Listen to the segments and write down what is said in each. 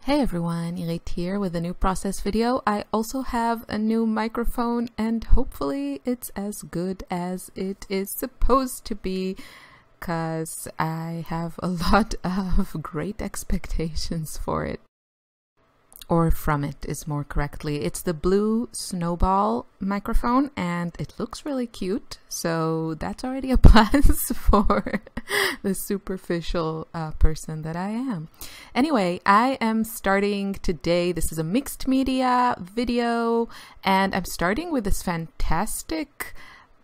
Hey everyone, Irit here with a new process video. I also have a new microphone and hopefully it's as good as it is supposed to be because I have a lot of great expectations for it. Or from it is more correctly. It's the blue Snowball microphone and it looks really cute. So that's already a plus for the superficial person that I am. Anyway, I am starting today. This is a mixed media video and I'm starting with this fantastic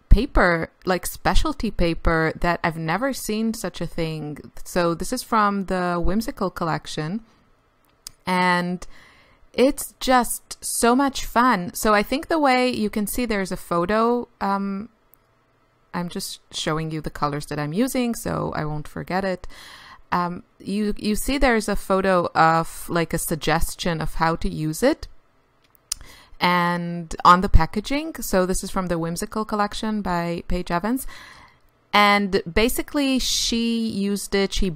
paper, like specialty paper that I've never seen such a thing. So this is from the Whimsical collection and it's just so much fun. So I think the way you can see there's a photo, I'm just showing you the colors that I'm using so I won't forget it. You see there's a photo of like a suggestion of how to use it and on the packaging. So this is from the Whimsical collection by Paige Evans. And basically she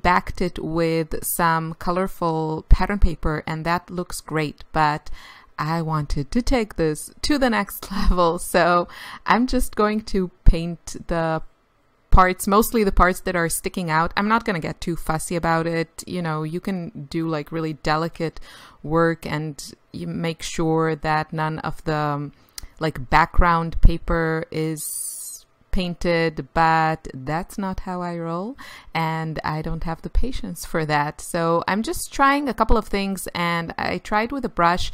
backed it with some colorful pattern paper and that looks great, but I wanted to take this to the next level. So I'm just going to paint the parts, mostly the parts that are sticking out. I'm not going to get too fussy about it. You know, you can do like really delicate work and you make sure that none of the like background paper is painted, but that's not how I roll and I don't have the patience for that. So I'm just trying a couple of things and I tried with a brush.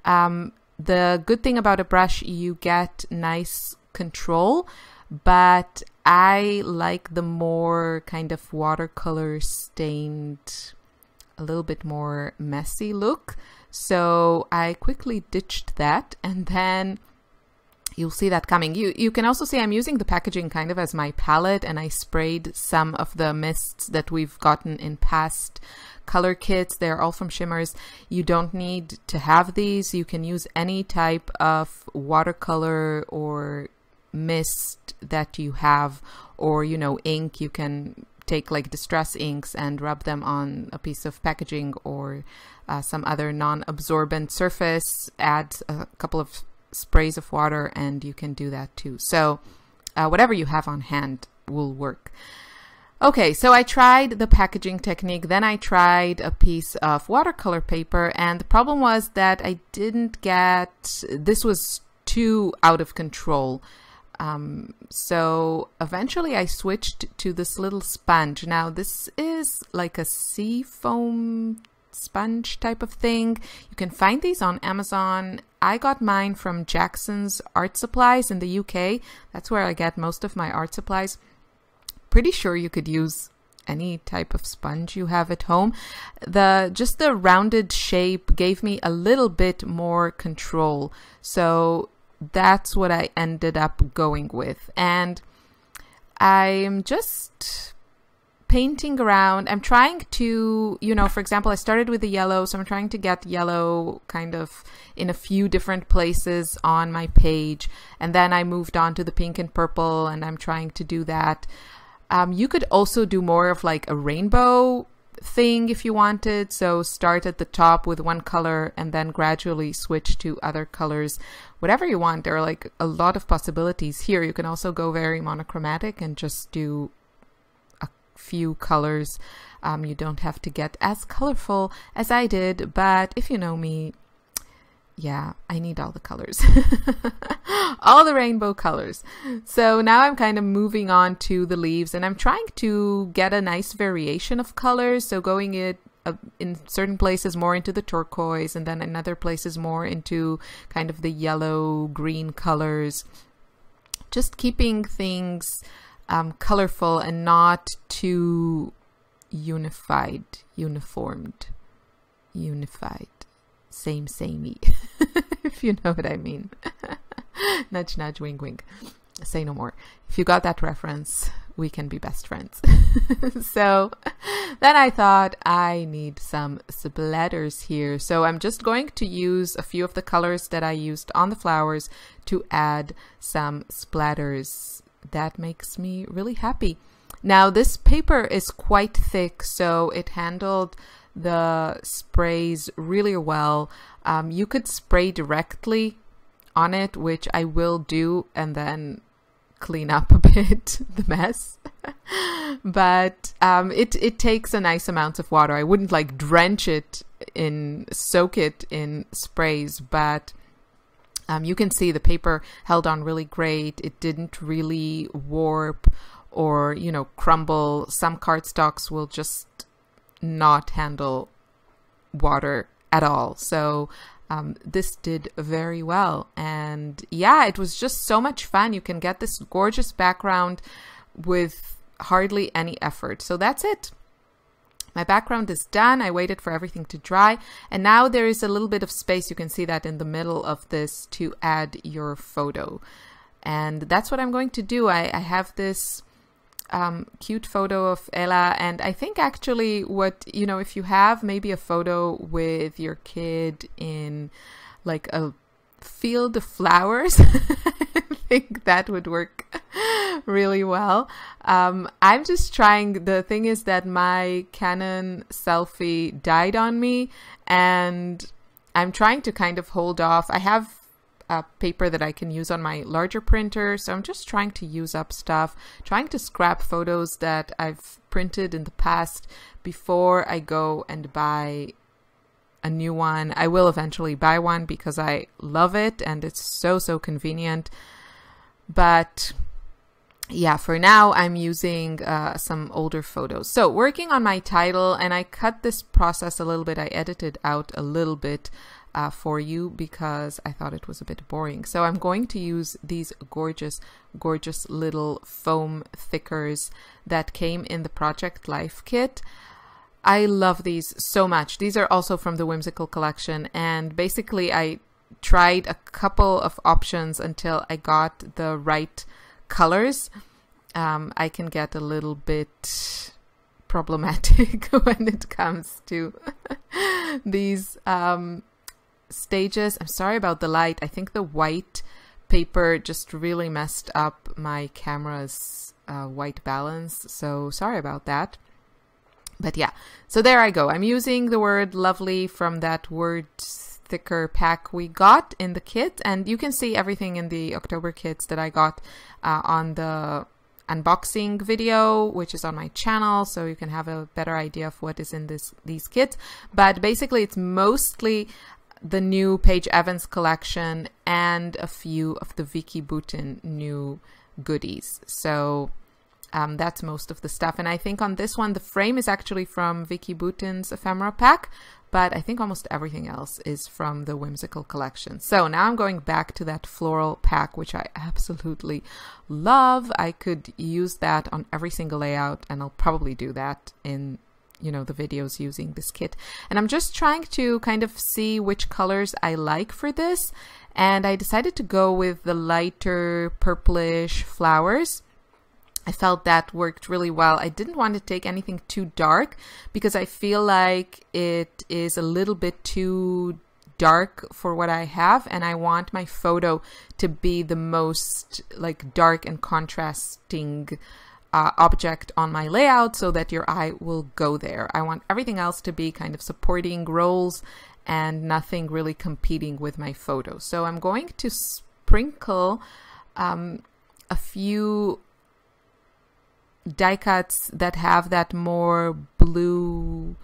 The good thing about a brush, you get nice control, but I like the more kind of watercolor stained, a little bit more messy look. So I quickly ditched that and then you'll see that coming. You can also see I'm using the packaging kind of as my palette and I sprayed some of the mists that we've gotten in past color kits. They're all from Shimmers. You don't need to have these. You can use any type of watercolor or mist that you have, or you know, ink. You can take like distress inks and rub them on a piece of packaging or some other non-absorbent surface, add a couple of sprays of water and you can do that too. So whatever you have on hand will work. Okay, so I tried the packaging technique, then I tried a piece of watercolor paper and the problem was that I didn't get, this was too out of control. So eventually I switched to this little sponge. Now this is like a sea foam sponge type of thing. You can find these on Amazon. I got mine from Jackson's Art Supplies in the UK. That's where I get most of my art supplies. Pretty sure you could use any type of sponge you have at home. Just the rounded shape gave me a little bit more control. So that's what I ended up going with. And I'm just painting around. I'm trying to, you know, for example, I started with the yellow, so I'm trying to get yellow kind of in a few different places on my page. And then I moved on to the pink and purple, and I'm trying to do that. You could also do more of like a rainbow thing if you wanted. So start at the top with one color and then gradually switch to other colors. Whatever you want. There are like a lot of possibilities here. You can also go very monochromatic and just do few colors. You don't have to get as colorful as I did, but if you know me, yeah, I need all the colors. All the rainbow colors. So now I'm kind of moving on to the leaves and I'm trying to get a nice variation of colors. So going in certain places more into the turquoise and then in other places more into kind of the yellow green colors. Just keeping things colorful and not too unified, samey, if you know what I mean. Nudge, nudge, wink, wink. Say no more. If you got that reference, we can be best friends. So then I thought I need some splatters here. So I'm just going to use a few of the colors that I used on the flowers to add some splatters. That makes me really happy. Now this paper is quite thick, so it handled the sprays really well. You could spray directly on it, which I will do, and then clean up a bit the mess. But it takes a nice amount of water. I wouldn't like soak it in sprays, but you can see the paper held on really great. It didn't really warp or, you know, crumble. Some cardstocks will just not handle water at all. So this did very well. And yeah, it was just so much fun. You can get this gorgeous background with hardly any effort. So that's it. My background is done. I waited for everything to dry. And now there is a little bit of space. You can see that in the middle of this to add your photo. And that's what I'm going to do. I have this cute photo of Ella. And I think actually if you have maybe a photo with your kid in like a field of flowers, I think that would work really well. I'm just trying. The thing is that my Canon selfie died on me, and I'm trying to kind of hold off. I have a paper that I can use on my larger printer, so I'm just trying to use up stuff, trying to scrap photos that I've printed in the past before I go and buy a new one. I will eventually buy one because I love it and it's so convenient. But yeah, for now I'm using some older photos. So working on my title, and I cut this process a little bit. I edited out a little bit for you because I thought it was a bit boring. So I'm going to use these gorgeous little foam thickers that came in the Project Life kit. I love these so much. These are also from the Whimsical collection, and basically I tried a couple of options until I got the right colors. I can get a little bit problematic when it comes to these stages. I'm sorry about the light. I think the white paper just really messed up my camera's white balance, so sorry about that. But yeah, so there I go. I'm using the word lovely from that word thicker pack we got in the kit, and you can see everything in the October kits that I got on the unboxing video, which is on my channel, so you can have a better idea of what is in these kits. But basically it's mostly the new Paige Evans collection and a few of the Vicky Boutin new goodies. So that's most of the stuff. And I think on this one, the frame is actually from Vicky Boutin's ephemera pack, but I think almost everything else is from the Whimsical collection. So now I'm going back to that floral pack, which I absolutely love. I could use that on every single layout, and I'll probably do that in, the videos using this kit. And I'm just trying to kind of see which colors I like for this. And I decided to go with the lighter purplish flowers. I felt that worked really well. I didn't want to take anything too dark because I feel like it is a little bit too dark for what I have, and I want my photo to be the most like dark and contrasting object on my layout so that your eye will go there. I want everything else to be kind of supporting roles and nothing really competing with my photo. So I'm going to sprinkle a few die cuts that have that more blue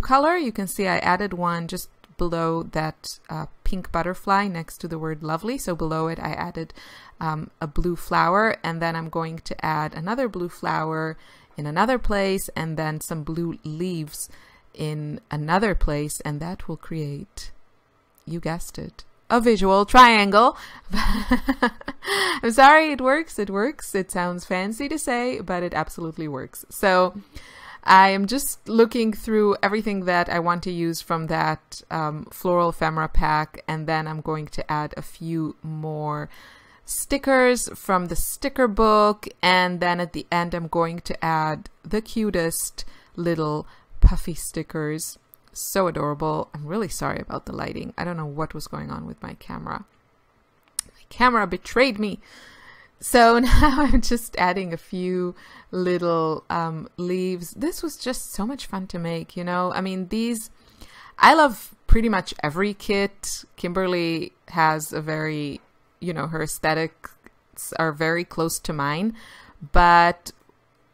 color. You can see I added one just below that pink butterfly next to the word lovely. So below it I added a blue flower, and then I'm going to add another blue flower in another place, and then some blue leaves in another place, and that will create, you guessed it, a visual triangle. I'm sorry, it works. It sounds fancy to say, but it absolutely works. So I am just looking through everything that I want to use from that floral ephemera pack, and then I'm going to add a few more stickers from the sticker book, and then at the end I'm going to add the cutest little puffy stickers. So adorable. I'm really sorry about the lighting. I don't know what was going on with my camera. My camera betrayed me. So now I'm just adding a few little leaves. This was just so much fun to make, you know? I mean, I love pretty much every kit. Kimberly has a very, you know, her aesthetics are very close to mine. But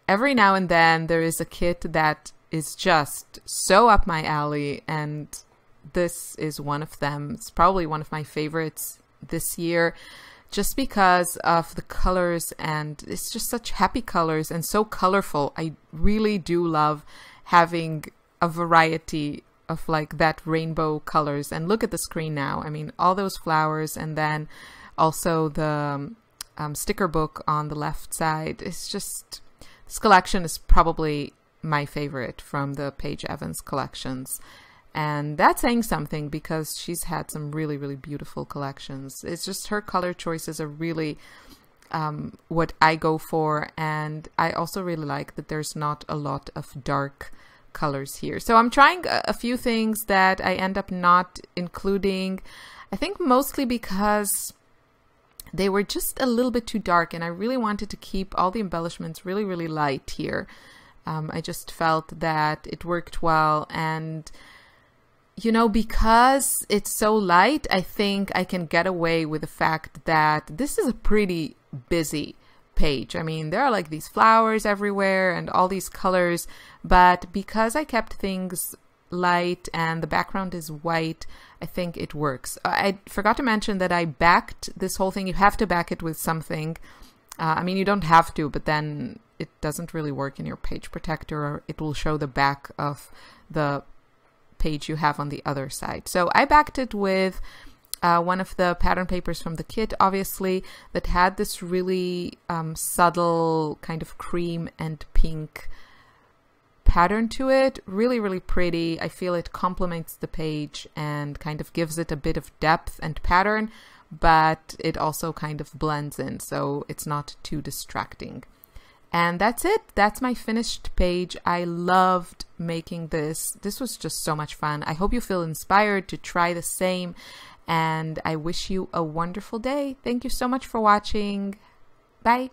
every now and then there is a kit that is just so up my alley. And this is one of them. It's probably one of my favorites this year, just because of the colors, and it's just such happy colors and so colorful. I really do love having a variety of like that rainbow colors. And look at the screen now. I mean, all those flowers, and then also the sticker book on the left side. It's just, this collection is probably my favorite from the Paige Evans collections. And that's saying something, because she's had some really, really beautiful collections. It's just her color choices are really what I go for. And I also really like that there's not a lot of dark colors here. So I'm trying a few things that I end up not including, I think mostly because they were just a little bit too dark, and I really wanted to keep all the embellishments really, really light here. I just felt that it worked well, and you know, because it's so light, I think I can get away with the fact that this is a pretty busy page. I mean, there are like these flowers everywhere and all these colors, but because I kept things light and the background is white, I think it works. I forgot to mention that I backed this whole thing. You have to back it with something. I mean, you don't have to, but then it doesn't really work in your page protector, or it will show the back of the page you have on the other side. So I backed it with one of the pattern papers from the kit, obviously, that had this really subtle kind of cream and pink pattern to it. Really, really pretty. I feel it complements the page and kind of gives it a bit of depth and pattern, but it also kind of blends in, so it's not too distracting. And that's it. That's my finished page. I loved making this. This was just so much fun. I hope you feel inspired to try the same, and I wish you a wonderful day. Thank you so much for watching. Bye.